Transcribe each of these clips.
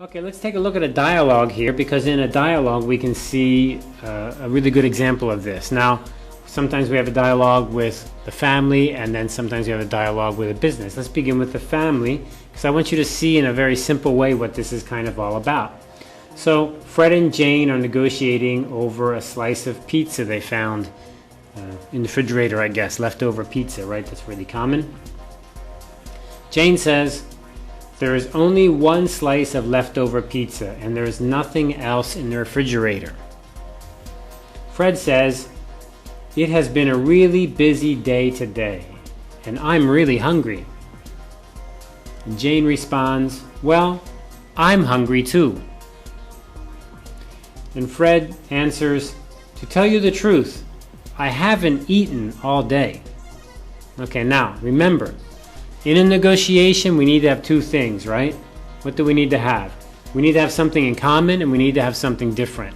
Okay, let's take a look at a dialogue here, because in a dialogue we can see a really good example of this. Now, sometimes we have a dialogue with the family, and then sometimes we have a dialogue with a business. Let's begin with the family, because I want you to see in a very simple way what this is kind of all about. So, Fred and Jane are negotiating over a slice of pizza they found in the refrigerator, I guess. Leftover pizza, right? That's really common. Jane says, "There is only one slice of leftover pizza, and there is nothing else in the refrigerator." Fred says, "It has been a really busy day today, and I'm really hungry." And Jane responds, "Well, I'm hungry too." And Fred answers, "To tell you the truth, I haven't eaten all day." Okay, now remember, in a negotiation, we need to have two things, right? What do we need to have? We need to have something in common, and we need to have something different.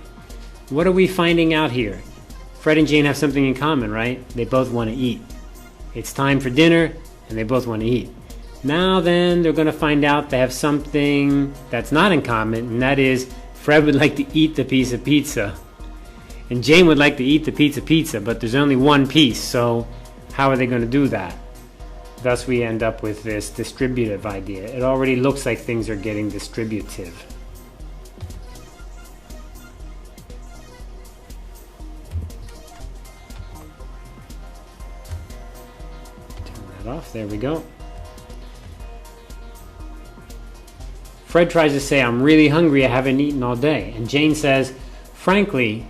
What are we finding out here? Fred and Jane have something in common, right? They both want to eat. It's time for dinner, and they both want to eat. Now then, they're going to find out they have something that's not in common, and that is Fred would like to eat the piece of pizza, and Jane would like to eat the pizza, but there's only one piece, so how are they going to do that? Thus we end up with this distributive idea. It already looks like things are getting distributive. Turn that off, there we go. Fred tries to say, "I'm really hungry, I haven't eaten all day." And Jane says, "Frankly,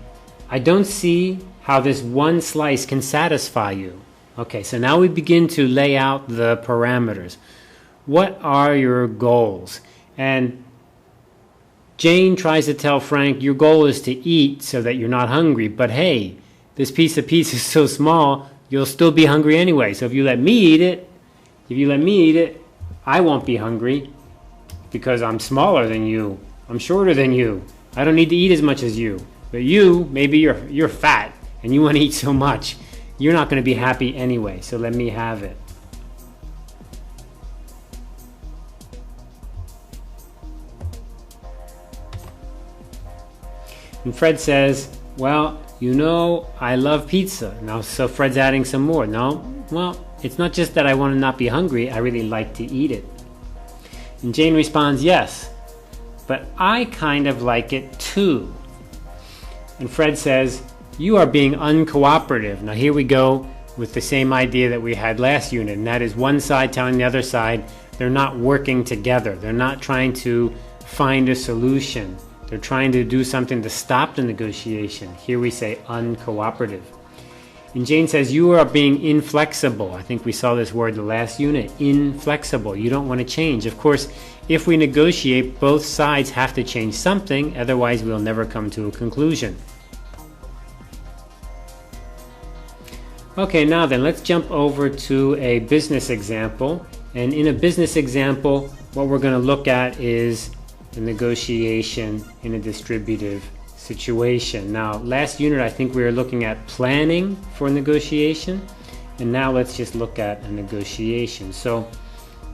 I don't see how this one slice can satisfy you." Okay, so now we begin to lay out the parameters. What are your goals? And Jane tries to tell Frank, your goal is to eat so that you're not hungry. But hey, this piece of pizza is so small, you'll still be hungry anyway. So if you let me eat it, I won't be hungry because I'm smaller than you. I'm shorter than you. I don't need to eat as much as you. But you, maybe you're fat and you want to eat so much. You're not going to be happy anyway, so let me have it. And Fred says, "Well, you know, I love pizza." Now, so Fred's adding some more. No, well, it's not just that I want to not be hungry, I really like to eat it. And Jane responds, "Yes, but I kind of like it too." And Fred says, "You are being uncooperative." Now here we go with the same idea that we had last unit, and that is one side telling the other side they're not working together. They're not trying to find a solution. They're trying to do something to stop the negotiation. Here we say uncooperative. And Jane says, "You are being inflexible." I think we saw this word the last unit, inflexible. You don't want to change. Of course, if we negotiate, both sides have to change something, otherwise we'll never come to a conclusion. Okay, now then, let's jump over to a business example. And in a business example, what we're going to look at is the negotiation in a distributive situation. Now, last unit, I think we were looking at planning for negotiation. And now let's just look at a negotiation. So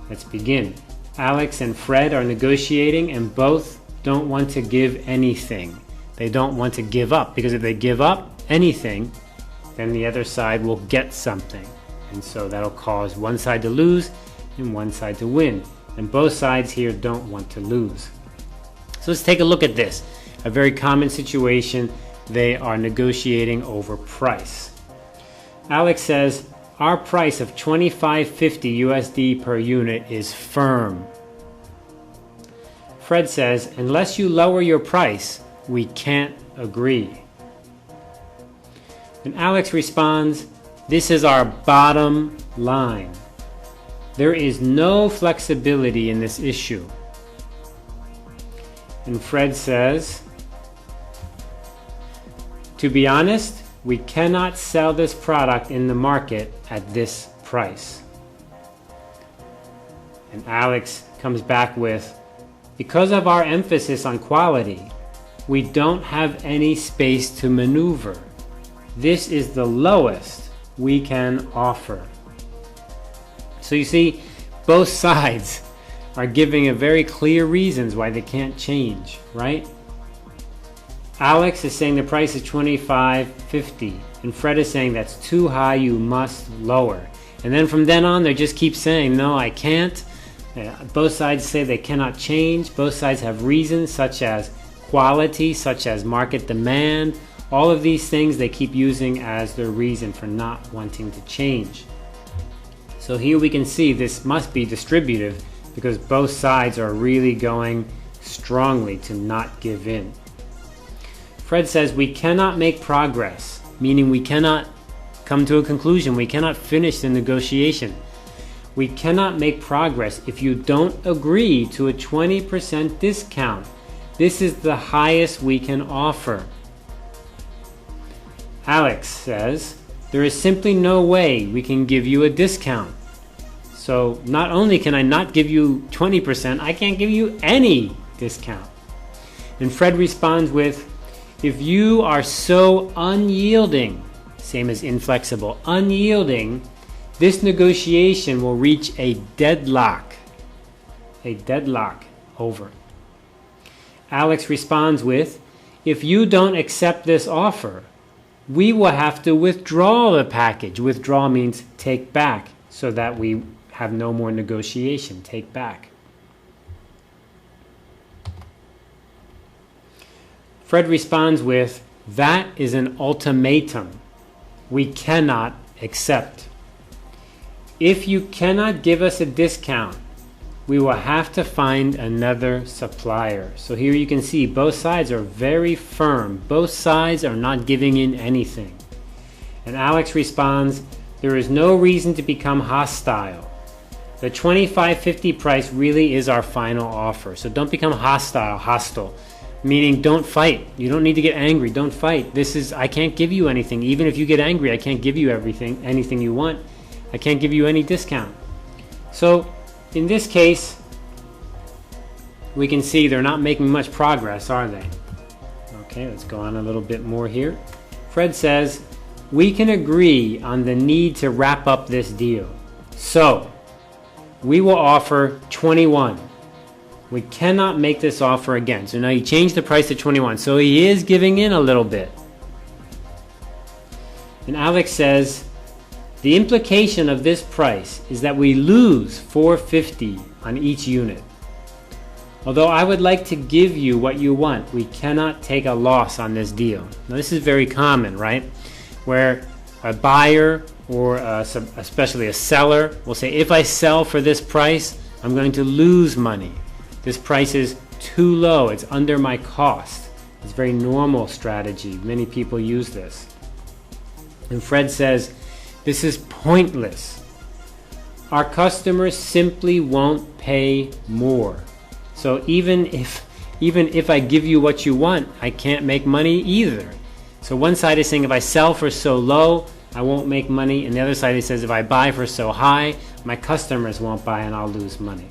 let's begin. Alex and Fred are negotiating, and both don't want to give anything. They don't want to give up, because if they give up anything, then the other side will get something. And so that'll cause one side to lose and one side to win. And both sides here don't want to lose. So let's take a look at this. A very common situation. They are negotiating over price. Alex says, "Our price of $25.50 USD per unit is firm." Fred says, "Unless you lower your price, we can't agree." And Alex responds, "This is our bottom line. There is no flexibility in this issue." And Fred says, "To be honest, we cannot sell this product in the market at this price." And Alex comes back with, "Because of our emphasis on quality, we don't have any space to maneuver. This is the lowest we can offer." So you see, both sides are giving a very clear reasons why they can't change, right? Alex is saying the price is $25.50, and Fred is saying that's too high, you must lower. And then from then on, they just keep saying, no, I can't. Both sides say they cannot change. Both sides have reasons such as quality, such as market demand. All of these things they keep using as their reason for not wanting to change. So here we can see this must be distributive because both sides are really going strongly to not give in. Fred says we cannot make progress, meaning we cannot come to a conclusion. We cannot finish the negotiation. We cannot make progress if you don't agree to a 20% discount. This is the highest we can offer. Alex says there is simply no way we can give you a discount. So not only can I not give you 20%, I can't give you any discount. And Fred responds with, if you are so unyielding, same as inflexible, unyielding, this negotiation will reach a deadlock. A deadlock over. Alex responds with, if you don't accept this offer, we will have to withdraw the package. Withdraw means take back, so that we have no more negotiation. Take back. Fred responds with, that is an ultimatum we cannot accept. If you cannot give us a discount, we will have to find another supplier. So here you can see both sides are very firm. Both sides are not giving in anything. And Alex responds, there is no reason to become hostile. The $25.50 price really is our final offer. So don't become hostile. Meaning don't fight. You don't need to get angry. Don't fight. I can't give you anything. Even if you get angry, I can't give you anything you want. I can't give you any discount. So in this case, we can see they're not making much progress, are they? Okay, let's go on a little bit more here. Fred says, we can agree on the need to wrap up this deal. So we will offer 21. We cannot make this offer again. So now he changed the price to 21. So he is giving in a little bit. And Alex says, the implication of this price is that we lose $4.50 on each unit. Although I would like to give you what you want, we cannot take a loss on this deal. Now this is very common, right? Where a buyer or especially a seller will say, if I sell for this price, I'm going to lose money. This price is too low. It's under my cost. It's a very normal strategy. Many people use this. And Fred says, this is pointless. Our customers simply won't pay more. So even if I give you what you want, I can't make money either. So one side is saying if I sell for so low, I won't make money. And the other side says if I buy for so high, my customers won't buy and I'll lose money.